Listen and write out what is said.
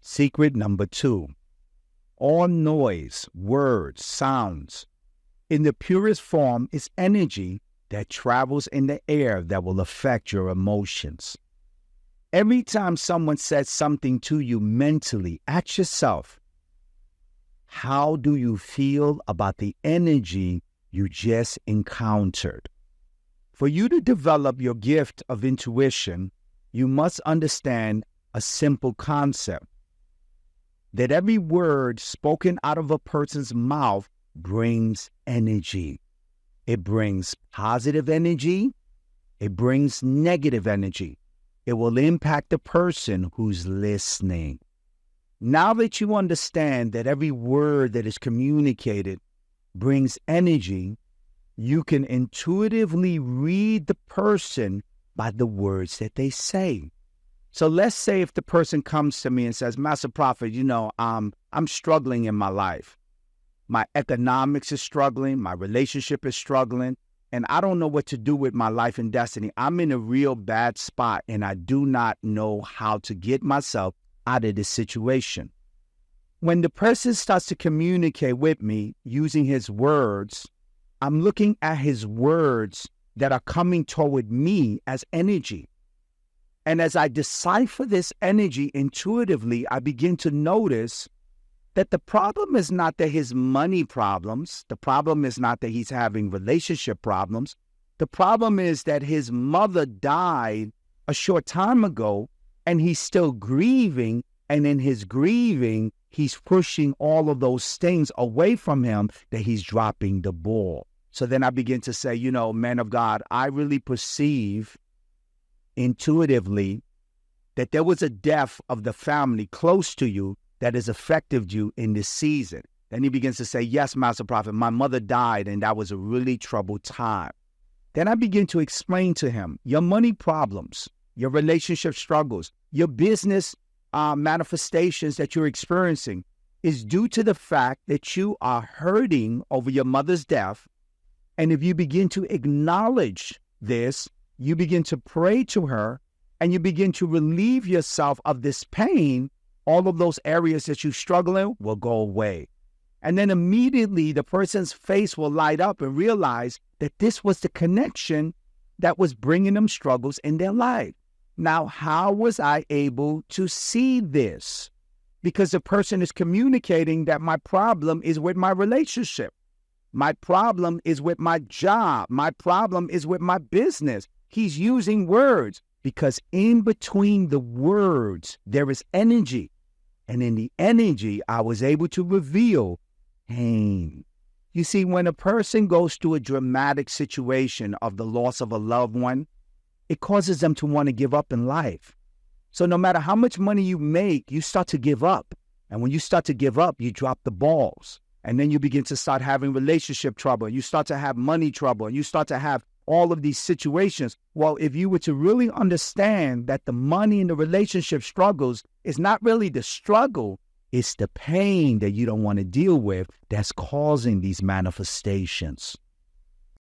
Secret number 2. All noise, words, sounds, in the purest form is energy that travels in the air that will affect your emotions. Every time someone says something to you mentally, ask yourself, how do you feel about the energy you just encountered? For you to develop your gift of intuition, you must understand a simple concept, that every word spoken out of a person's mouth brings energy. It brings positive energy. It brings negative energy. It will impact the person who's listening. Now that you understand that every word that is communicated brings energy, you can intuitively read the person by the words that they say. So let's say if the person comes to me and says, Master Prophet, I'm struggling in my life. My economics is struggling. My relationship is struggling. And I don't know what to do with my life and destiny. I'm in a real bad spot, and I do not know how to get myself out of this situation. When the person starts to communicate with me using his words, I'm looking at his words that are coming toward me as energy. And as I decipher this energy intuitively, I begin to notice that the problem is not that his money problems. The problem is not that he's having relationship problems. The problem is that his mother died a short time ago, and he's still grieving. And in his grieving, he's pushing all of those things away from him, that he's dropping the ball. So then I begin to say, man of God, I really perceive intuitively that there was a death of the family close to you that has affected you in this season. Then he begins to say, yes, Master Prophet, my mother died, and that was a really troubled time. Then I begin to explain to him, your money problems, your relationship struggles, your business manifestations that you're experiencing is due to the fact that you are hurting over your mother's death. And if you begin to acknowledge this, you begin to pray to her, and you begin to relieve yourself of this pain, all of those areas that you struggle in will go away. And then immediately the person's face will light up and realize that this was the connection that was bringing them struggles in their life. Now, how was I able to see this? Because the person is communicating that my problem is with my relationship. My problem is with my job. My problem is with my business. He's using words because in between the words, there is energy. And in the energy, I was able to reveal pain. You see, when a person goes through a dramatic situation of the loss of a loved one, it causes them to want to give up in life. So no matter how much money you make, you start to give up. And when you start to give up, you drop the balls. And then you begin to start having relationship trouble. You start to have money trouble. And you start to have all of these situations. Well, if you were to really understand that the money and the relationship struggles is not really the struggle, it's the pain that you don't want to deal with that's causing these manifestations.